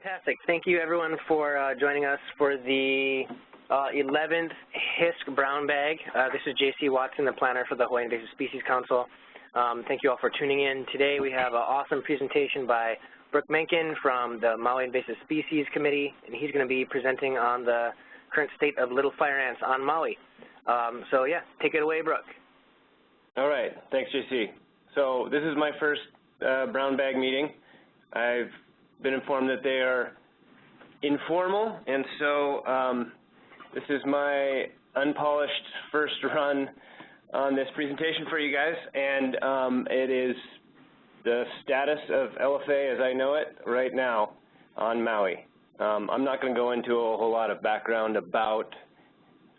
Fantastic. Thank you, everyone, for joining us for the 11th HISC Brown Bag. This is J.C. Watson, the planner for the Hawaii Invasive Species Council. Thank you all for tuning in. Today we have an awesome presentation by Brooke Mahnken from the Maui Invasive Species Committee, and he's going to be presenting on the current state of little fire ants on Maui. So, yeah, take it away, Brooke. All right. Thanks, J.C. So this is my first brown bag meeting. I've been informed that they are informal, and so this is my unpolished first run on this presentation for you guys, and it is the status of LFA as I know it right now on Maui. I'm not going to go into a whole lot of background about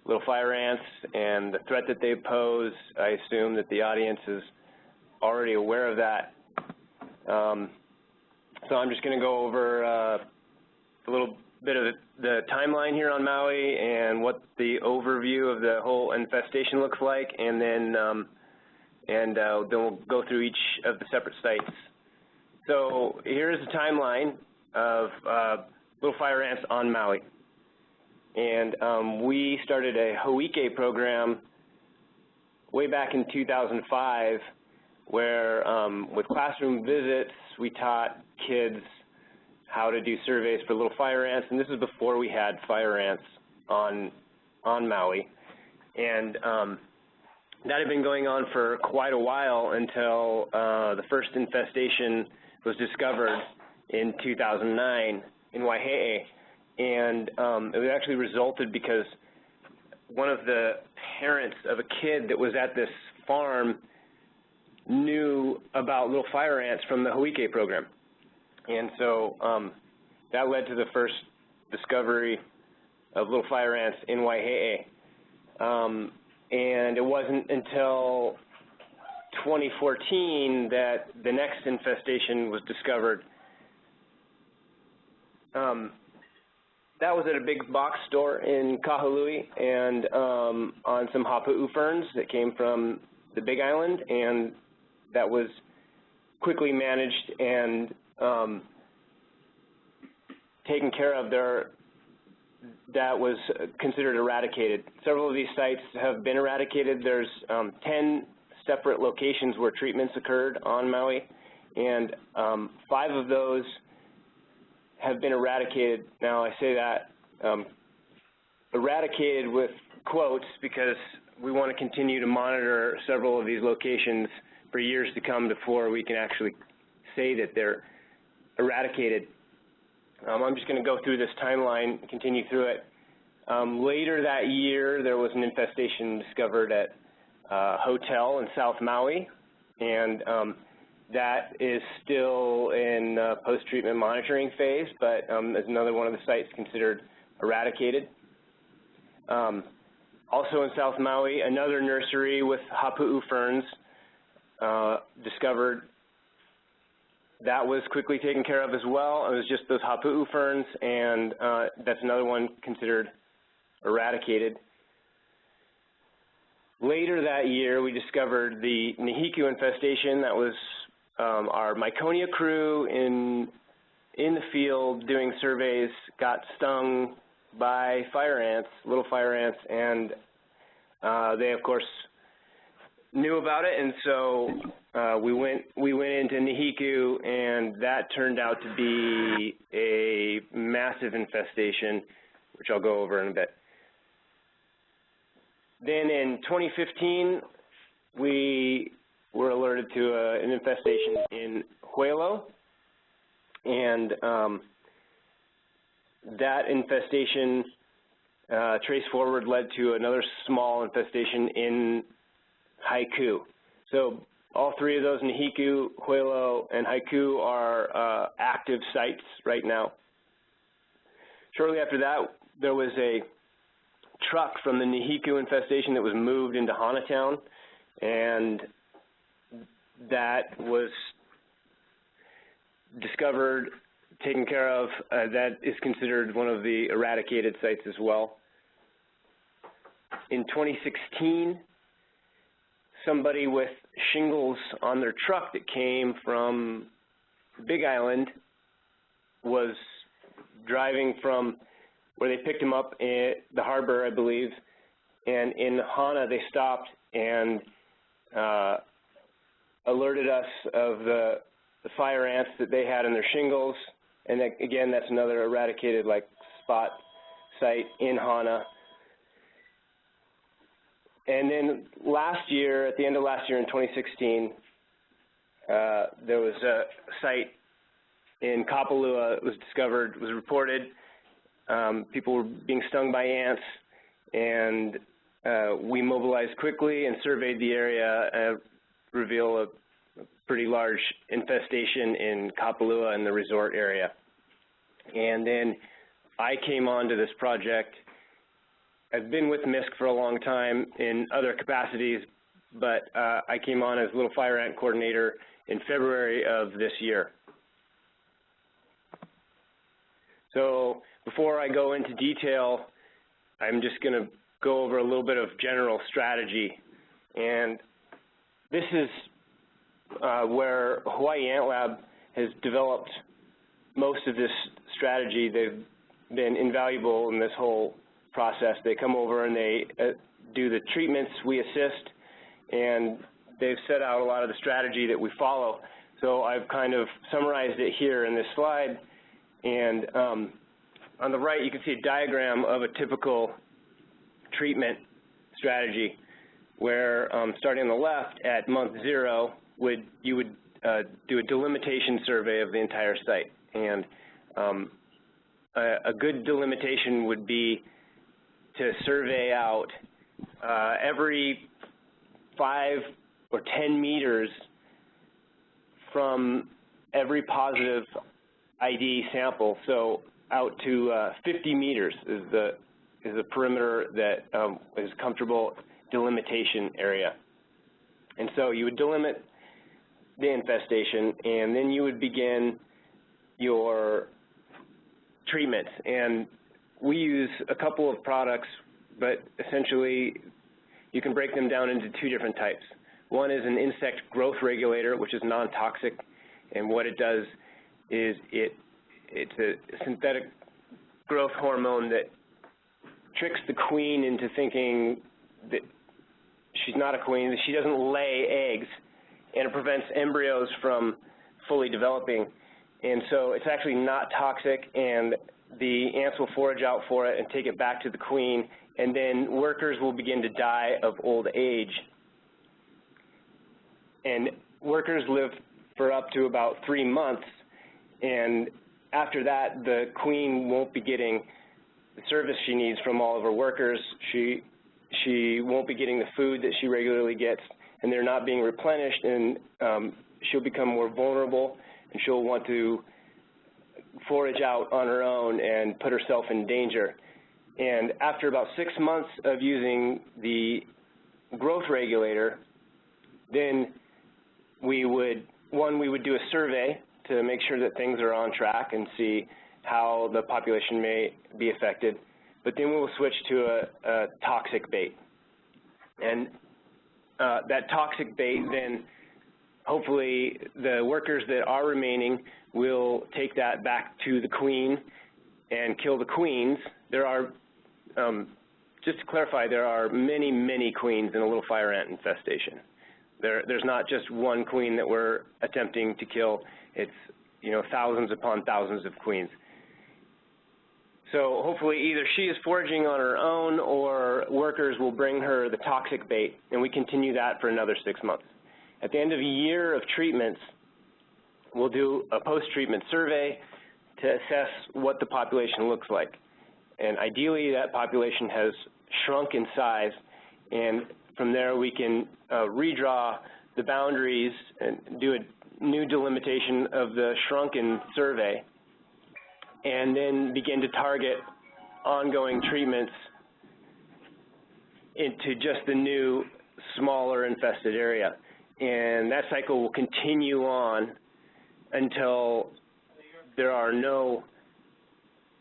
little fire ants and the threat that they pose. I assume that the audience is already aware of that. So I'm just going to go over a little bit of the timeline here on Maui and what the overview of the whole infestation looks like, and then we'll go through each of the separate sites. So here's the timeline of little fire ants on Maui. And we started a HISC program way back in 2005 where with classroom visits we taught kids how to do surveys for little fire ants, and this is before we had fire ants on Maui. And that had been going on for quite a while until the first infestation was discovered in 2009 in Waihe'e. And it actually resulted because one of the parents of a kid that was at this farm knew about little fire ants from the HISC program. And so that led to the first discovery of little fire ants in Waihe'e. And it wasn't until 2014 that the next infestation was discovered. That was at a big box store in Kahului and on some hapu'u ferns that came from the Big Island, and that was quickly managed and taken care of. That was considered eradicated. Several of these sites have been eradicated. There's 10 separate locations where treatments occurred on Maui, and 5 of those have been eradicated. Now, I say that eradicated with quotes because we want to continue to monitor several of these locations for years to come before we can actually say that they're eradicated. I'm just going to go through this timeline and continue through it. Later that year, there was an infestation discovered at a hotel in South Maui, and that is still in post-treatment monitoring phase, but is another one of the sites considered eradicated. Also in South Maui, another nursery with hapu'u ferns discovered. That was quickly taken care of as well. It was just those hapu'u ferns, and that's another one considered eradicated. Later that year, we discovered the Nihiku infestation. That was our Myconia crew in the field doing surveys got stung by fire ants, little fire ants, and they, of course, knew about it, and so we went into Nihiku, and that turned out to be a massive infestation, which I'll go over in a bit. Then in 2015, we were alerted to an infestation in Huelo, and that infestation traced forward led to another small infestation in Haiku. So all 3 of those, Nihiku, Huelo, and Haiku, are active sites right now. Shortly after that, there was a truck from the Nihiku infestation that was moved into Hanatown, and that was discovered, taken care of. That is considered one of the eradicated sites as well. In 2016, somebody with shingles on their truck that came from Big Island was driving from where they picked him up at the harbor, I believe, and in Hana they stopped and alerted us of the fire ants that they had in their shingles, and that, again, that's another eradicated spot site in Hana. And then last year, at the end of last year in 2016, there was a site in Kapalua that was discovered, was reported. People were being stung by ants, and we mobilized quickly and surveyed the area, reveal a pretty large infestation in Kapalua and the resort area. And then I came onto this project. I've been with MISC for a long time in other capacities, but I came on as Little Fire Ant Coordinator in February of this year. So before I go into detail, I'm just going to go over a little bit of general strategy. And this is where Hawaii Ant Lab has developed most of this strategy. They've been invaluable in this whole process. They come over and they do the treatments, we assist, and they've set out a lot of the strategy that we follow. So I've kind of summarized it here in this slide. And on the right, you can see a diagram of a typical treatment strategy where starting on the left at month 0, you would do a delimitation survey of the entire site. And a good delimitation would be to survey out every 5 or 10 meters from every positive ID sample. So out to 50 meters is the perimeter that is comfortable delimitation area. And so you would delimit the infestation, and then you would begin your treatments. And we use a couple of products, but essentially you can break them down into 2 different types. One is an insect growth regulator, which is non-toxic, and what it does is it's a synthetic growth hormone that tricks the queen into thinking that she's not a queen, that she doesn't lay eggs, and it prevents embryos from fully developing. And so it's actually not toxic, and the ants will forage out for it and take it back to the queen, and then workers will begin to die of old age. And workers live for up to about 3 months, and after that, the queen won't be getting the service she needs from all of her workers. She won't be getting the food that she regularly gets, and they're not being replenished, and she'll become more vulnerable, and she'll want to forage out on her own and put herself in danger. And after about 6 months of using the growth regulator, then we would do a survey to make sure that things are on track and see how the population may be affected. But then we will switch to a toxic bait. And that toxic bait, then hopefully the workers that are remaining will take that back to the queen and kill the queens. There are, just to clarify, there are many, many queens in a little fire ant infestation. There's not just one queen that we're attempting to kill. It's, thousands upon thousands of queens. So hopefully either she is foraging on her own or workers will bring her the toxic bait, and we continue that for another 6 months. At the end of a year of treatments, we'll do a post-treatment survey to assess what the population looks like. And ideally, that population has shrunk in size, and from there we can redraw the boundaries and do a new delimitation of the shrunken survey, and then begin to target ongoing treatments into just the new, smaller infested area. And that cycle will continue on until there are no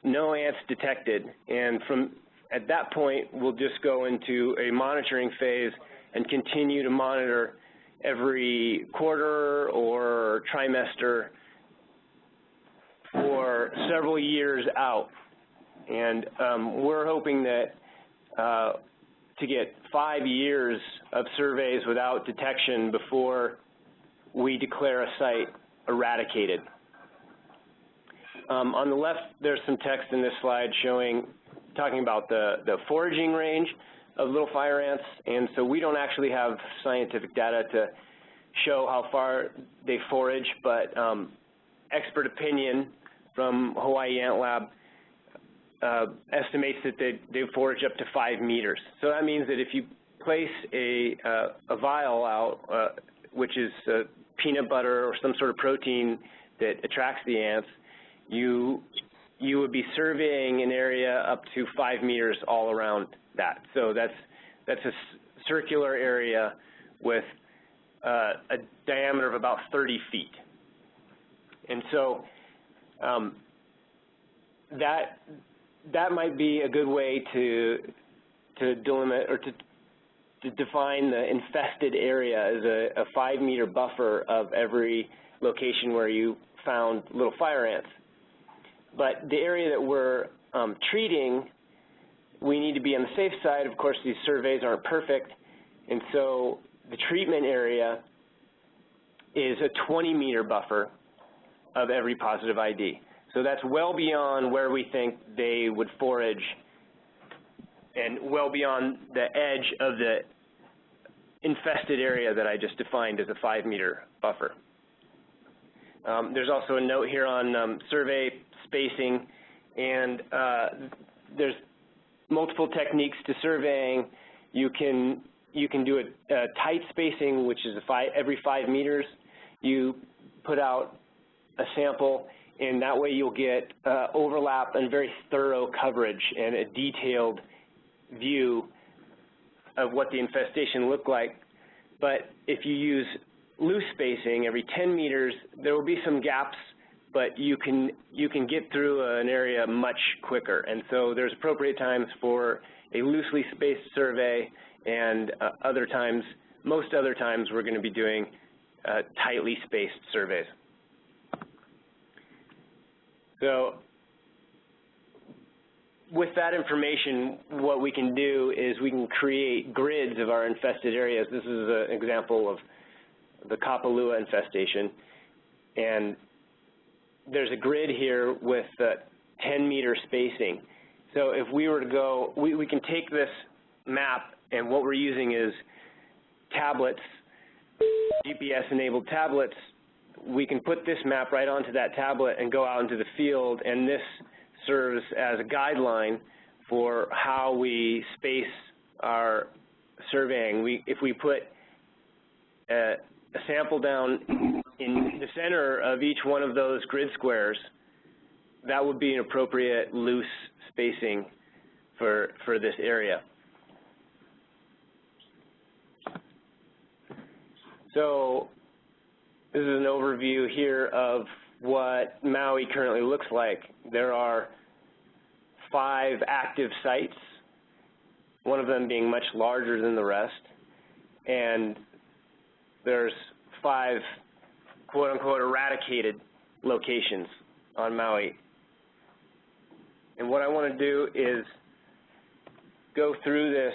ants detected. And at that point, we'll just go into a monitoring phase and continue to monitor every quarter or trimester for for several years out. And we're hoping that to get 5 years of surveys without detection before we declare a site eradicated. On the left, there's some text in this slide talking about the foraging range of little fire ants, and so we don't actually have scientific data to show how far they forage, but expert opinion from Hawaii Ant Lab estimates that they forage up to 5 meters. So that means that if you place a vial out, which is peanut butter or some sort of protein that attracts the ants, you would be surveying an area up to 5 meters all around that. So that's a circular area with a diameter of about 30 feet. And so that might be a good way to delimit or to define the infested area as a 5-meter buffer of every location where you found little fire ants. But the area that we're treating, we need to be on the safe side. Of course, these surveys aren't perfect, and so the treatment area is a 20-meter buffer of every positive ID. So that's well beyond where we think they would forage and well beyond the edge of the infested area that I just defined as a 5-meter buffer. There's also a note here on survey spacing, and there's multiple techniques to surveying. You can do a tight spacing, which is every 5 meters. You put out a sample, and that way you'll get overlap and very thorough coverage and a detailed view of what the infestation looked like. But if you use loose spacing every 10 meters, there will be some gaps, but you can get through an area much quicker. And so there's appropriate times for a loosely spaced survey, and most other times we're going to be doing tightly spaced surveys. So with that information, what we can do is we can create grids of our infested areas. This is an example of the Kapalua infestation, and there's a grid here with 10-meter spacing. So if we were to go, we can take this map, and what we're using is tablets, GPS-enabled tablets. We can put this map right onto that tablet and go out into the field, and this serves as a guideline for how we space our surveying. If we put a sample down in the center of each one of those grid squares, that would be an appropriate loose spacing for this area. So this is an overview here of what Maui currently looks like. There are 5 active sites, one of them being much larger than the rest, and there's 5 quote-unquote eradicated locations on Maui. And what I want to do is go through this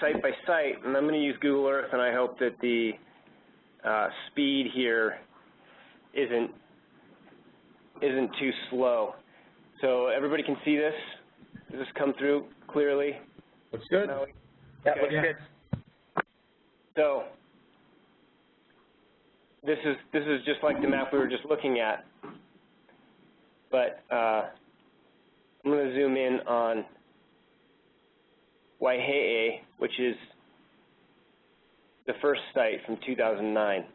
site by site, and I'm going to use Google Earth, and I hope that the speed here isn't too slow. So everybody can see this? Does this come through clearly? Looks good. That looks good. So this is just like the map we were just looking at, but I'm going to zoom in on Waihe'e, which is the first site from 2009.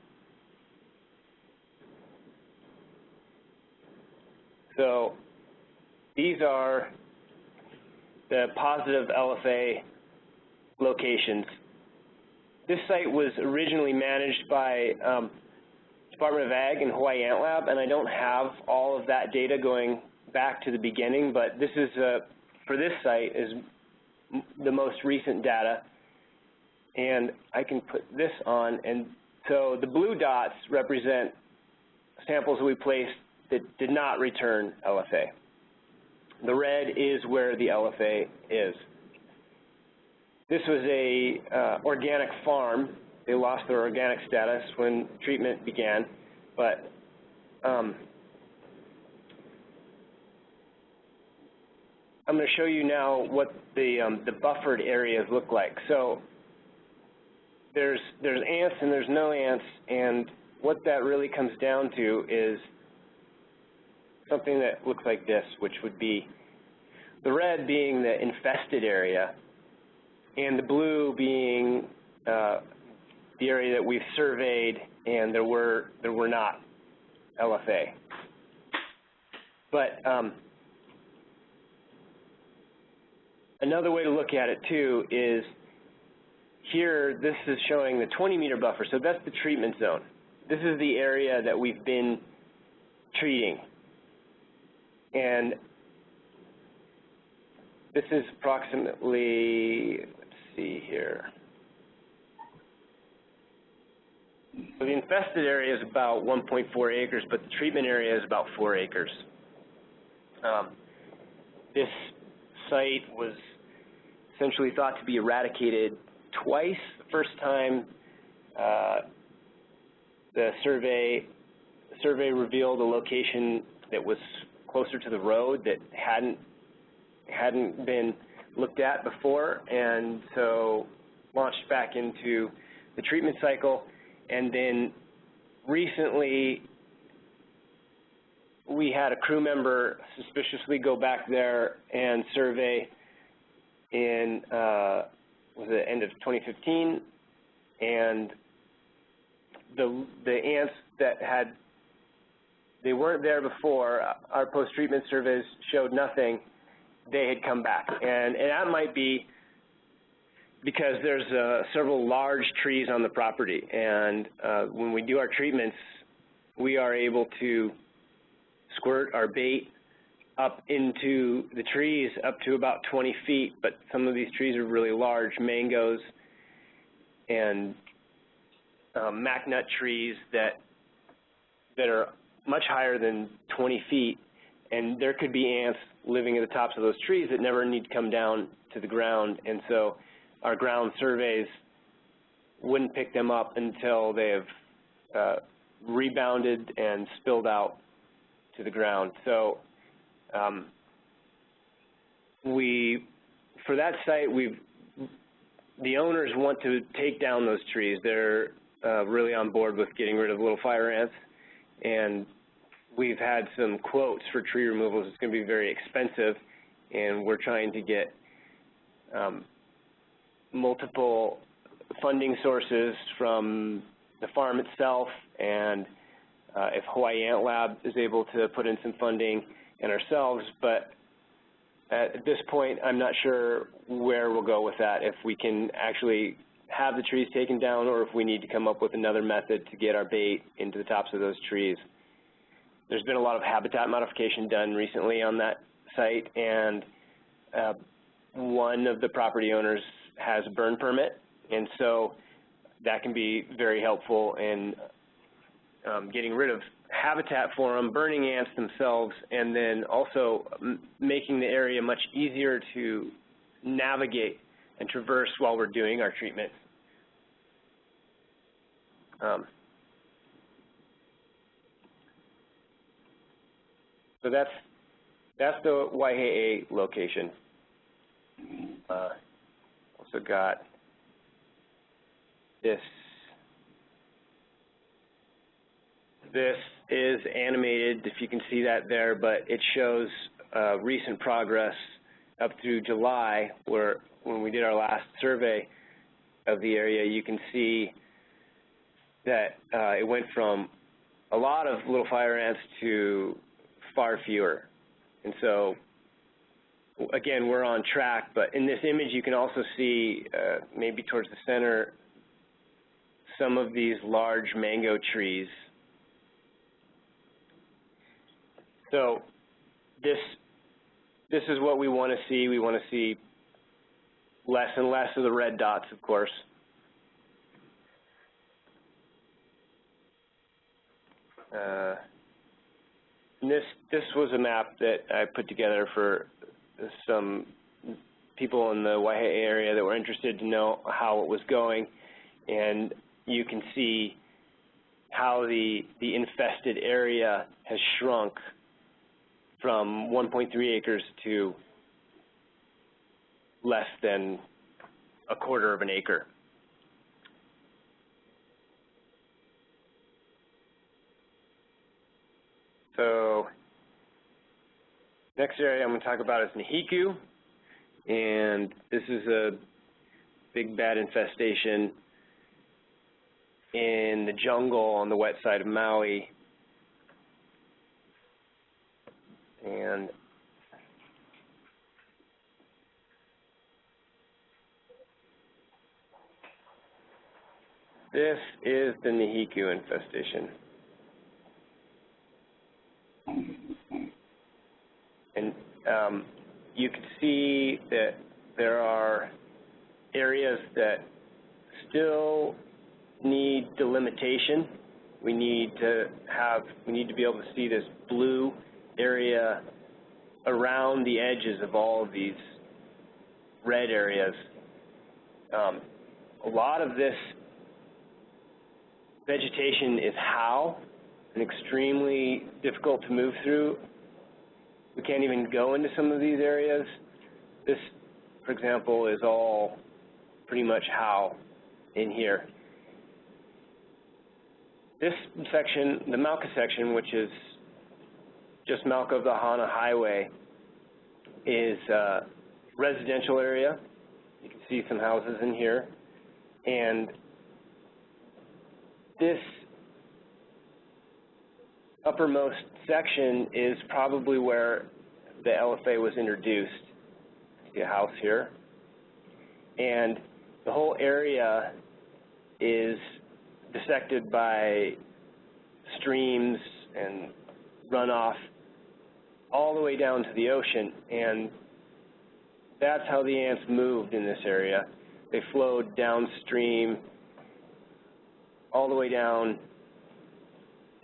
So these are the positive LFA locations. This site was originally managed by Department of Ag and Hawaii Ant Lab, and I don't have all of that data going back to the beginning, but this is, for this site, is the most recent data. And I can put this on, and so the blue dots represent samples that we placed that did not return LFA. The red is where the LFA is. This was a organic farm. They lost their organic status when treatment began, but I'm going to show you now what the buffered areas look like. So there's ants and there's no ants, and what that really comes down to is something that looks like this, which would be the red being the infested area, and the blue being the area that we've surveyed, and there were not LFA. But another way to look at it too is here. This is showing the 20-meter buffer, so that's the treatment zone. This is the area that we've been treating. And this is approximately, let's see here. So the infested area is about 1.4 acres, but the treatment area is about 4 acres. This site was essentially thought to be eradicated twice. The first time, the survey revealed a location that was closer to the road that hadn't been looked at before, and so launched back into the treatment cycle. And then recently, we had a crew member suspiciously go back there and survey in was the end of 2015, and the ants that they weren't there before, our post-treatment surveys showed nothing, they had come back. And that might be because there's several large trees on the property, and when we do our treatments, we are able to squirt our bait up into the trees up to about 20 feet, but some of these trees are really large, mangoes and mac-nut trees that are much higher than 20 feet, and there could be ants living at the tops of those trees that never need to come down to the ground, and so our ground surveys wouldn't pick them up until they have rebounded and spilled out to the ground. So for that site, the owners want to take down those trees. They're really on board with getting rid of little fire ants, and we've had some quotes for tree removals. It's going to be very expensive, and we're trying to get multiple funding sources from the farm itself, and if Hawaii Ant Lab is able to put in some funding, and ourselves. But at this point, I'm not sure where we'll go with that, if we can actually have the trees taken down or if we need to come up with another method to get our bait into the tops of those trees. There's been a lot of habitat modification done recently on that site, and one of the property owners has a burn permit, and so that can be very helpful in getting rid of habitat for them, burning ants themselves, and then also making the area much easier to navigate and traverse while we're doing our treatment. So that's the Waihe'e location. Also got this. This is animated, if you can see that there, but it shows recent progress up through July, where when we did our last survey of the area, you can see that it went from a lot of little fire ants to far fewer. And so, again, we're on track, but in this image you can also see, maybe towards the center, some of these large mango trees. So this is what we want to see. We want to see less and less of the red dots, of course. this was a map that I put together for some people in the Waihe area that were interested to know how it was going, and you can see how the infested area has shrunk from 1.3 acres to less than a quarter of an acre. So next area I'm going to talk about is Nahiku, and this is a big bad infestation in the jungle on the wet side of Maui. And this is the Nahiku infestation. And you can see that there are areas that still need delimitation. We need to be able to see this blue area around the edges of all of these red areas. A lot of this vegetation is howe and extremely difficult to move through. We can't even go into some of these areas. This, for example, is all pretty much howe in here. This section, the Mauka section, which is just Mauka of the Hana Highway, is a residential area. You can see some houses in here. And this uppermost section is probably where the LFA was introduced. See a house here. And the whole area is dissected by streams and runoff all the way down to the ocean, and that's how the ants moved in this area. They flowed downstream all the way down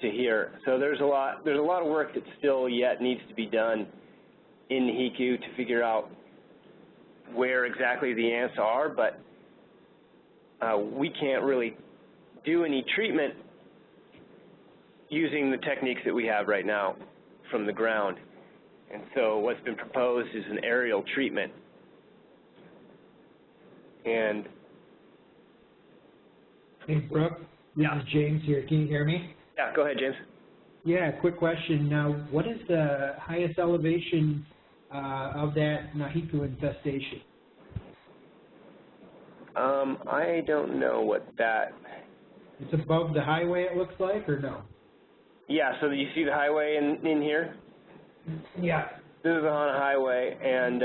to here. So there's a lot of work that still yet needs to be done in Nahiku to figure out where exactly the ants are, but we can't really do any treatment using the techniques that we have right now from the ground. And so what's been proposed is an aerial treatment. And hey, Brooke, this is James here. Can you hear me? Yeah, go ahead, James. Yeah, quick question. Now, what is the highest elevation of that Nahiku infestation? I don't know what that... It's above the highway, it looks like, or no? Yeah, so you see the highway in here? Yeah. This is the Hana Highway, and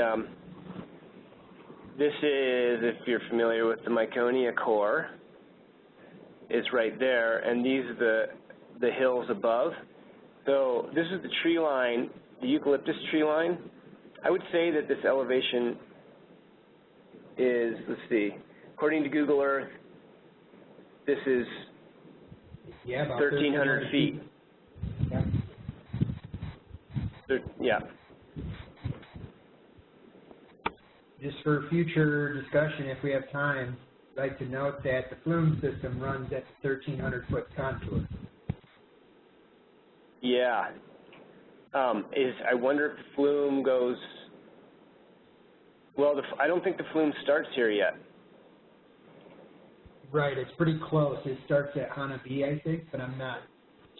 this is, if you're familiar with the Myconia core, it's right there, and these are the hills above. So this is the tree line, the eucalyptus tree line. I would say that this elevation is, let's see, according to Google Earth, this is about 1,300 feet. Yeah. Just for future discussion, if we have time, I'd like to note that the flume system runs at 1,300-foot contour. Yeah. I wonder if the flume goes, well, I don't think the flume starts here yet. Right, it's pretty close. It starts at Hanabi, I think, but I'm not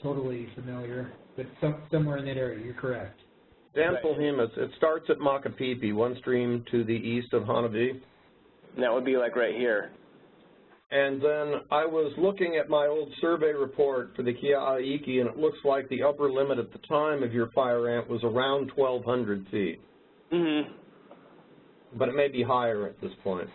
totally familiar. But somewhere in that area, you're correct. Dan Polhemus, it starts at Makapipi, one stream to the east of Hanabi. And that would be like right here. And then I was looking at my old survey report for the Kia'aiki, and it looks like the upper limit at the time of your fire ant was around 1,200 feet. Mm-hmm. But it may be higher at this point.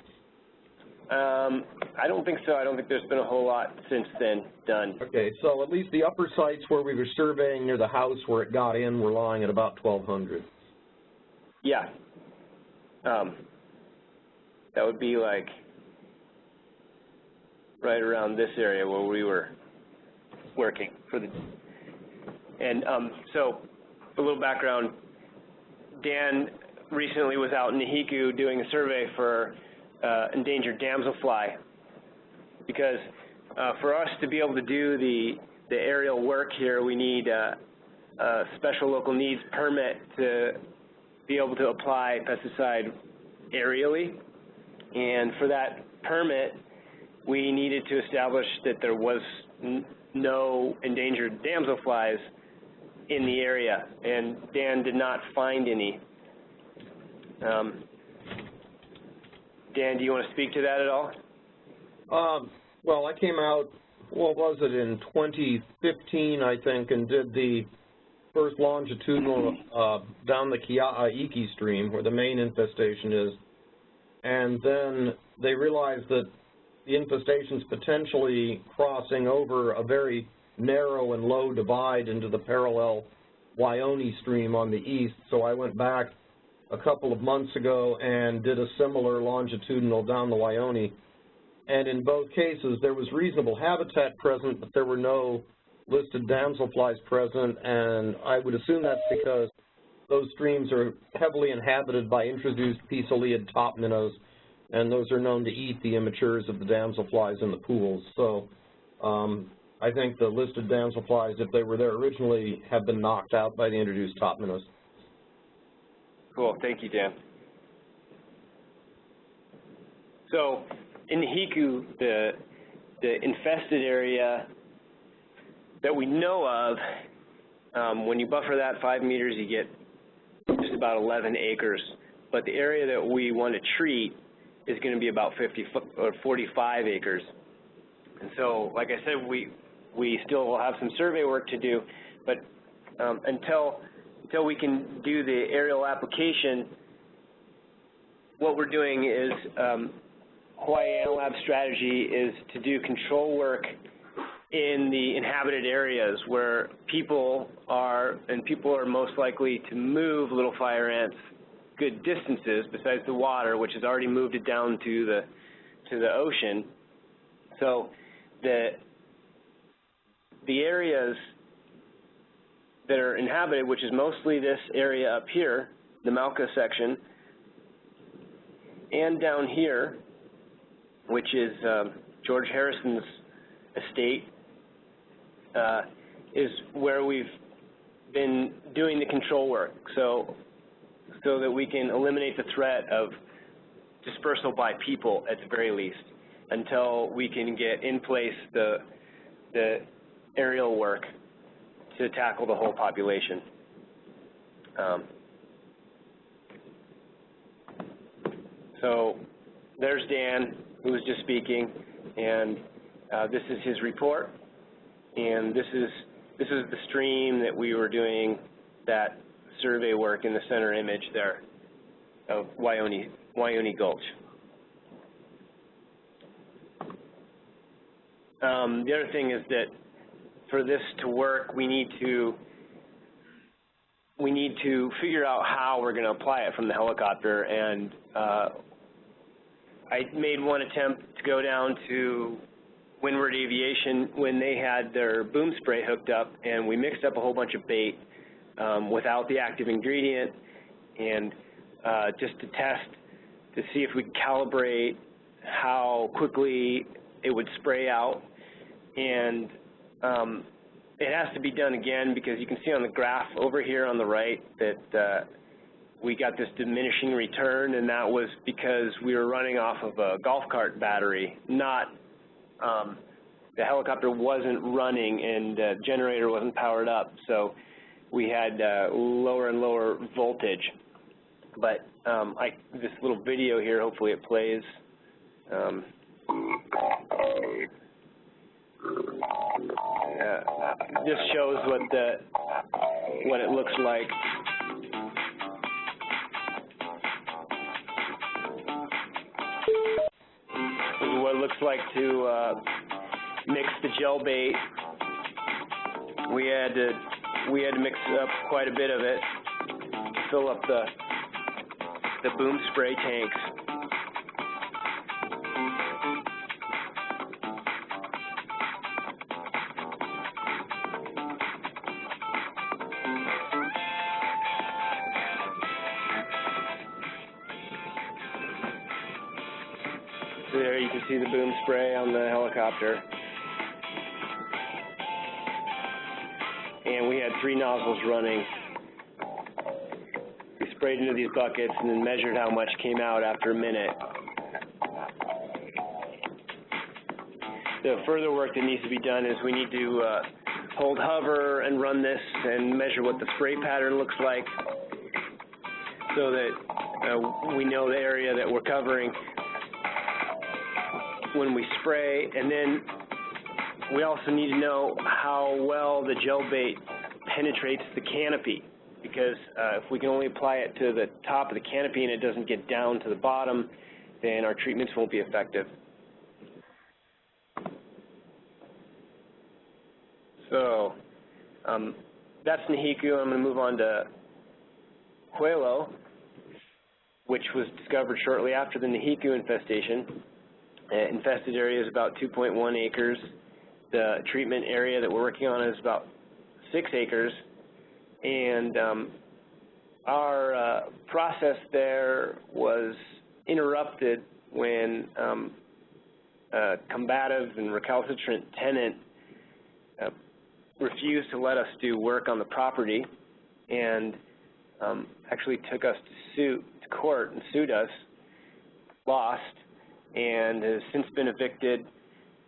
I don't think so. I don't think there's been a whole lot since then done. Okay, so at least the upper sites where we were surveying near the house where it got in were lying at about 1,200. Yeah. That would be like right around this area where we were working for the, and so a little background, Dan recently was out in Nahiku doing a survey for endangered damselfly, because for us to be able to do the aerial work here, we need a special local needs permit to be able to apply pesticide aerially. And for that permit, we needed to establish that there was no endangered damselflies in the area, and Dan did not find any. Dan, do you want to speak to that at all? Well, I came out, what was it, in 2015, I think, and did the first longitudinal down the Kia'aiki stream, where the main infestation is, and then they realized that the infestation's potentially crossing over a very narrow and low divide into the parallel Waioni stream on the east, so I went back a couple of months ago and did a similar longitudinal down the Waioni. And in both cases, there was reasonable habitat present, but there were no listed damselflies present, and I would assume that's because those streams are heavily inhabited by introduced pisoliid top minnows, and those are known to eat the immatures of the damselflies in the pools. So I think the listed damselflies, if they were there originally, have been knocked out by the introduced top minnows. Cool, thank you, Dan. So in Nahiku, the infested area that we know of, when you buffer that 5 meters, you get just about 11 acres. But the area that we want to treat is going to be about 45 acres. And so, like I said, we still will have some survey work to do, but until we can do the aerial application, what we're doing is Hawaii Analab's strategy is to do control work in the inhabited areas where people are most likely to move little fire ants good distances besides the water, which has already moved it down to the ocean. So the areas that are inhabited, which is mostly this area up here, the Malka section, and down here, which is George Harrison's estate, is where we've been doing the control work, so that we can eliminate the threat of dispersal by people at the very least, until we can get in place the aerial work to tackle the whole population. So there's Dan, who was just speaking, and this is his report, and this is the stream that we were doing that survey work in the center image there of Waioni Gulch. The other thing is that for this to work, we need to figure out how we're going to apply it from the helicopter, and I made one attempt to go down to Windward Aviation when they had their boom spray hooked up, and we mixed up a whole bunch of bait without the active ingredient, and just to test to see if we could calibrate how quickly it would spray out. And it has to be done again, because you can see on the graph over here on the right that we got this diminishing return, and that was because we were running off of a golf cart battery, not the helicopter wasn't running and the generator wasn't powered up, so we had lower and lower voltage. But this little video here, hopefully it plays. This shows what it looks like. This is what it looks like to mix the gel bait. We had to mix up quite a bit of it to fill up the boom spray tanks. there you can see the boom spray on the helicopter. And we had 3 nozzles running. We sprayed into these buckets and then measured how much came out after a minute. The further work that needs to be done is we need to hold hover and run this and measure what the spray pattern looks like so that we know the area that we're covering when we spray. And then we also need to know how well the gel bait penetrates the canopy, because if we can only apply it to the top of the canopy and it doesn't get down to the bottom, then our treatments won't be effective. So that's Nahiku. I'm going to move on to Huelo, which was discovered shortly after the Nahiku infestation. Infested area is about 2.1 acres. The treatment area that we're working on is about 6 acres. And our process there was interrupted when a combative and recalcitrant tenant refused to let us do work on the property and actually took us to court and sued us, lost, and has since been evicted,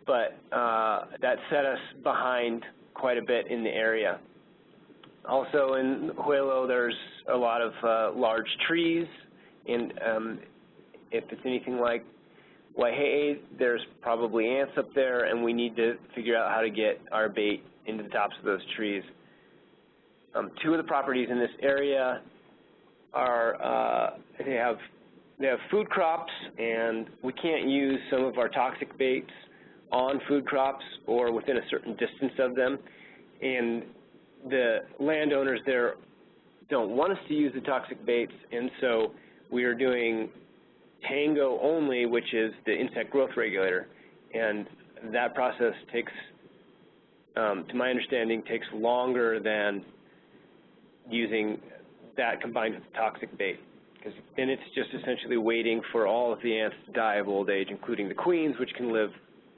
but that set us behind quite a bit in the area. Also in Huelo, there's a lot of large trees, and if it's anything like Waihe'e, there's probably ants up there, and we need to figure out how to get our bait into the tops of those trees. 2 of the properties in this area are they have food crops, and we can't use some of our toxic baits on food crops or within a certain distance of them. And the landowners there don't want us to use the toxic baits, and so we are doing Tango only, which is the insect growth regulator. And that process takes, to my understanding, takes longer than using that combined with the toxic bait, because then it's just essentially waiting for all of the ants to die of old age, including the queens, which can live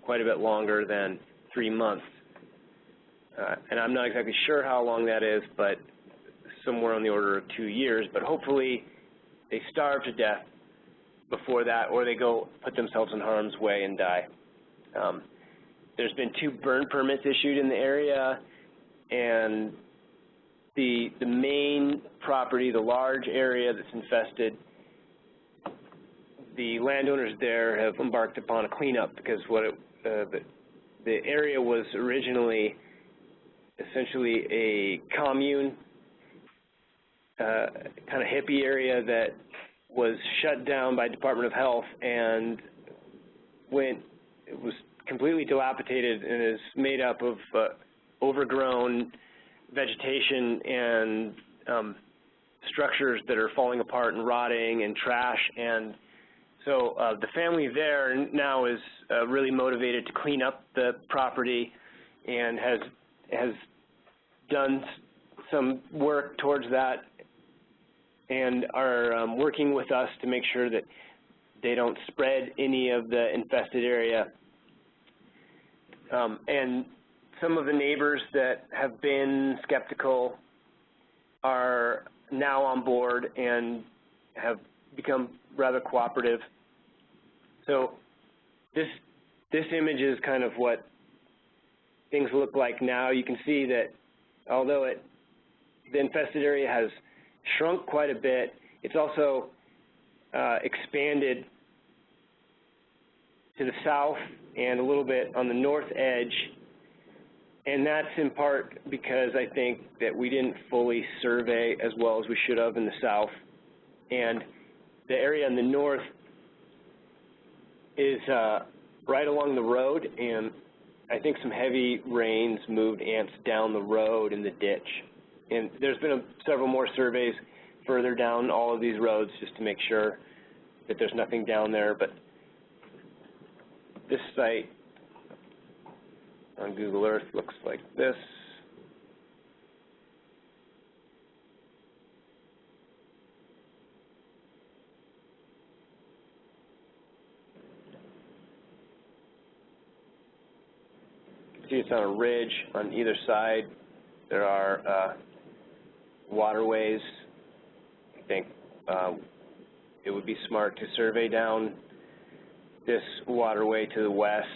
quite a bit longer than 3 months. And I'm not exactly sure how long that is, but somewhere on the order of 2 years. But hopefully they starve to death before that, or they go put themselves in harm's way and die. There's been 2 burn permits issued in the area, and the main property, the large area that's infested, the landowners there have embarked upon a cleanup, because what the area was originally essentially a commune, kind of hippie area that was shut down by Department of Health, and it was completely dilapidated and is made up of overgrown vegetation and structures that are falling apart and rotting and trash. And so the family there now is really motivated to clean up the property and has done some work towards that, and are working with us to make sure that they don't spread any of the infested area. And some of the neighbors that have been skeptical are now on board and have become rather cooperative. So this image is kind of what things look like now. You can see that although the infested area has shrunk quite a bit, it's also expanded to the south and a little bit on the north edge, and that's in part because I think that we didn't fully survey as well as we should have in the south. And the area in the north is right along the road, and I think some heavy rains moved ants down the road in the ditch. And there's been several more surveys further down all of these roads just to make sure that there's nothing down there. But this site on Google Earth looks like this. see it's on a ridge on either side. There are waterways. I think it would be smart to survey down this waterway to the west.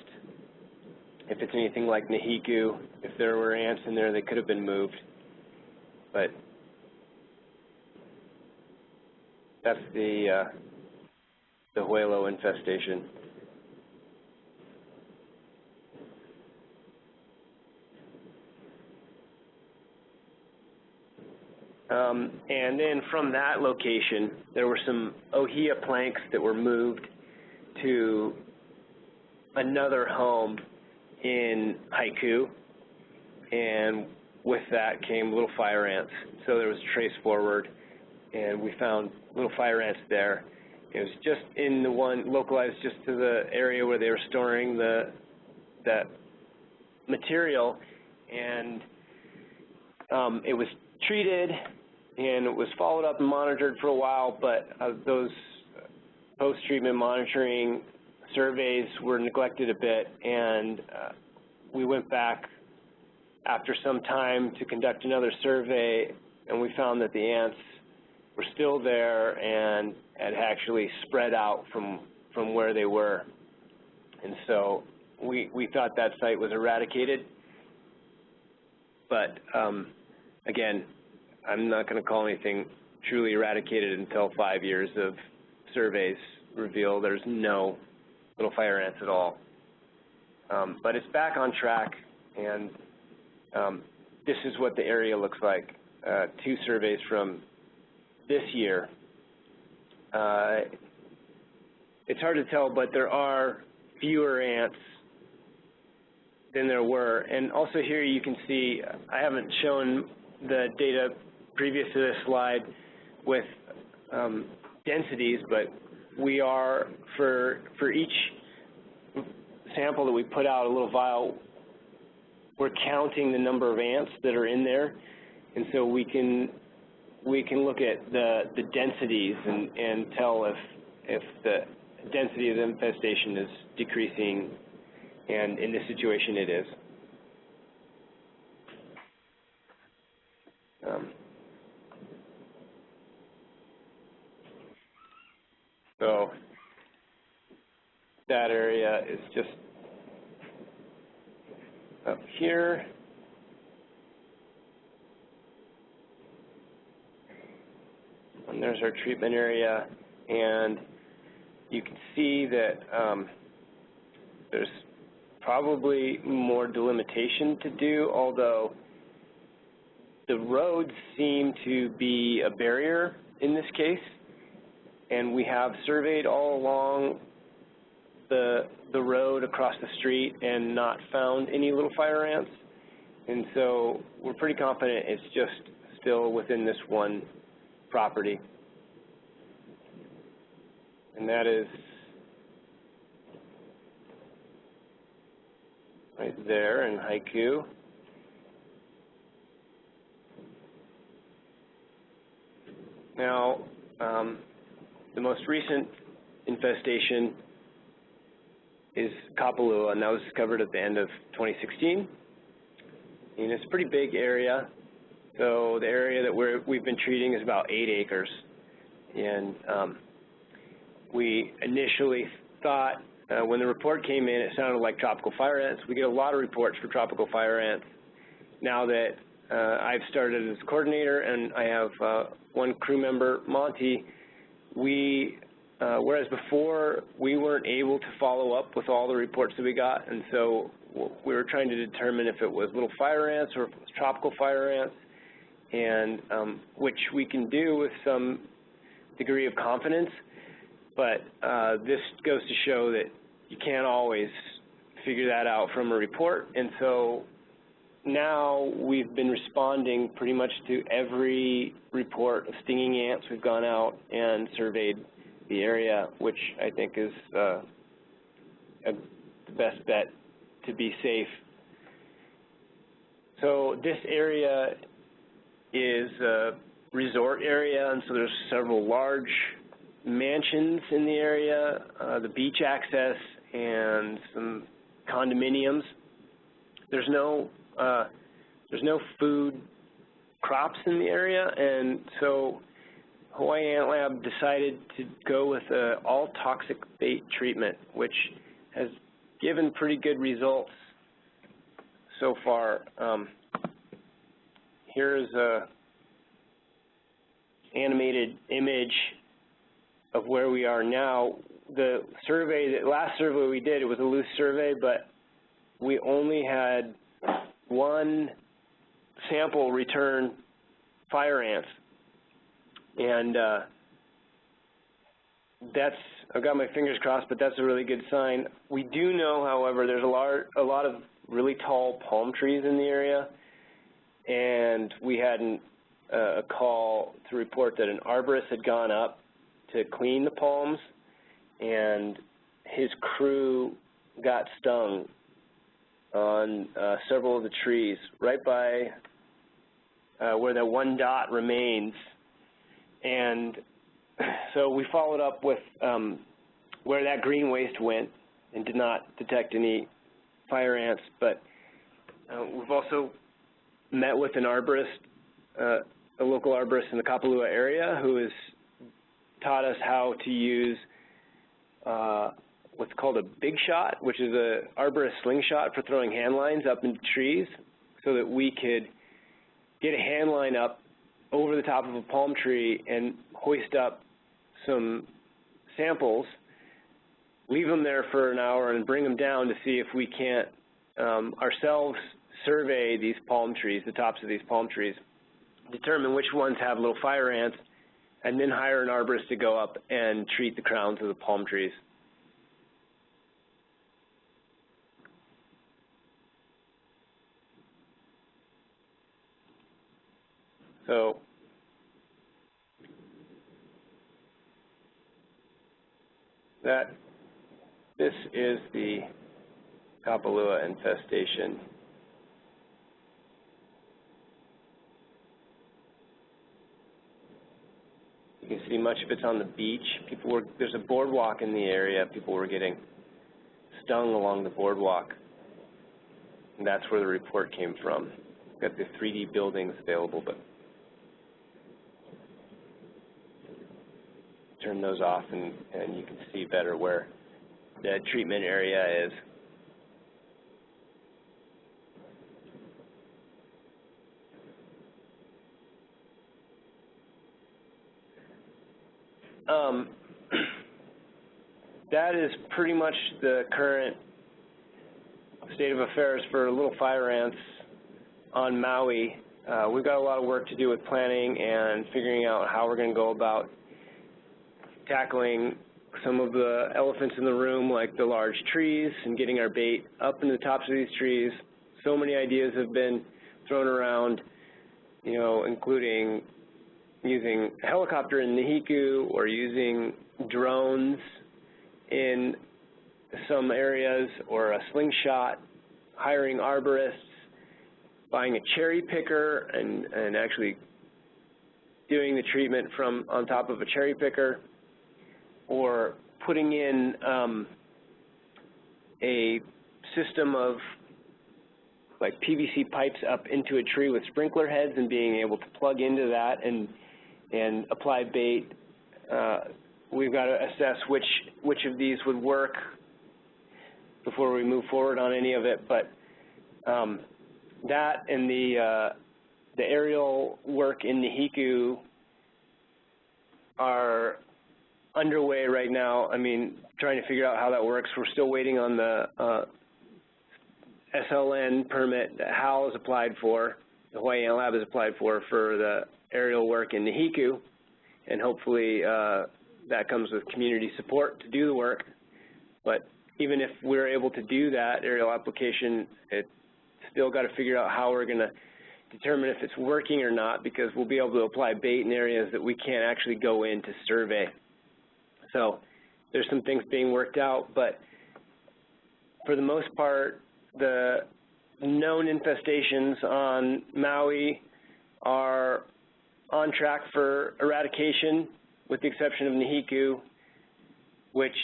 If it's anything like Nahiku, if there were ants in there, they could have been moved. But that's the Huelo infestation. And then from that location, there were some ohia planks that were moved to another home in Haiku, and with that came little fire ants. So there was a trace forward, and we found little fire ants there. It was just in the one localized just to the area where they were storing that material, and it was treated and it was followed up and monitored for a while, but those post-treatment monitoring surveys were neglected a bit, and we went back after some time to conduct another survey, and we found that the ants were still there and had actually spread out from where they were. And so we thought that site was eradicated, but again, I'm not going to call anything truly eradicated until 5 years of surveys reveal there's no little fire ants at all. But it's back on track, and this is what the area looks like. 2 surveys from this year. It's hard to tell, but there are fewer ants than there were. And also here you can see, I haven't shown the data previous to this slide with densities, but we are, for each sample that we put out, a little vial, we're counting the number of ants that are in there, and so we can look at the densities and tell if the density of the infestation is decreasing, and in this situation it is. So that area is just up here. And there's our treatment area, and you can see that there's probably more delimitation to do, although the roads seem to be a barrier in this case, and we have surveyed all along the road across the street and not found any little fire ants, and so we're pretty confident it's just still within this one property. And that is right there in Haiku. Now, the most recent infestation is Kapalua, and that was discovered at the end of 2016. And it's a pretty big area. So the area that we've been treating is about 8 acres. And we initially thought, when the report came in, it sounded like tropical fire ants. We get a lot of reports for tropical fire ants. Now that I've started as coordinator and I have one crew member, Monty, whereas before we weren't able to follow up with all the reports that we got, and so we were trying to determine if it was little fire ants or if it was tropical fire ants, and which we can do with some degree of confidence, but this goes to show that you can't always figure that out from a report, and so now we've been responding pretty much to every report of stinging ants. We've gone out and surveyed the area, which I think is the best bet to be safe. So this area is a resort area, and so there's several large mansions in the area, the beach access, and some condominiums. there's no food crops in the area, and so Hawaii Ant Lab decided to go with an all-toxic bait treatment, which has given pretty good results so far. Here's a animated image of where we are now. The survey, the last survey we did, it was a loose survey, but we only had one sample return fire ants. And that's, I've got my fingers crossed, but that's a really good sign. We do know, however, there's a lot of really tall palm trees in the area, and we had a call to report that an arborist had gone up to clean the palms, and his crew got stung on several of the trees right by where that one dot remains. And so we followed up with where that green waste went and did not detect any fire ants, but we've also met with an arborist, a local arborist in the Kapalua area, who has taught us how to use what's called a big shot, which is a arborist slingshot for throwing hand lines up into trees, so that we could get a hand line up over the top of a palm tree and hoist up some samples, leave them there for an hour, and bring them down to see if we can't ourselves survey these palm trees, the tops of these palm trees, determine which ones have little fire ants, and then hire an arborist to go up and treat the crowns of the palm trees. So this is the Kapalua infestation. You can see much of it's on the beach. There's a boardwalk in the area. People were getting stung along the boardwalk, and that's where the report came from. We've got the 3D buildings available, but turn those off, and you can see better where the treatment area is. That is pretty much the current state of affairs for little fire ants on Maui. We've got a lot of work to do with planning and figuring out how we're going to go about tackling some of the elephants in the room, like the large trees, and getting our bait up in the tops of these trees. So many ideas have been thrown around, you know, including using a helicopter in Nihiku or using drones in some areas, or a slingshot, hiring arborists, buying a cherry picker and actually doing the treatment from on top of a cherry picker, or putting in a system of like PVC pipes up into a tree with sprinkler heads and being able to plug into that and apply bait. We've got to assess which of these would work before we move forward on any of it. But that and the aerial work in Nihiku are underway right now. I mean, trying to figure out how that works. We're still waiting on the SLN permit that HAL has applied for, the Hawaii Ant Lab has applied for the aerial work in Nihiku, and hopefully that comes with community support to do the work. But even if we're able to do that aerial application, it's still got to figure out how we're going to determine if it's working or not, because we'll be able to apply bait in areas that we can't actually go in to survey. So there's some things being worked out, but for the most part, the known infestations on Maui are on track for eradication, with the exception of Nihiku, which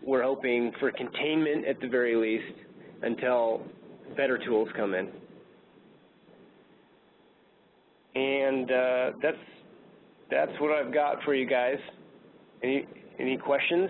we're hoping for containment at the very least. until better tools come in. And that's what I've got for you guys. Any questions?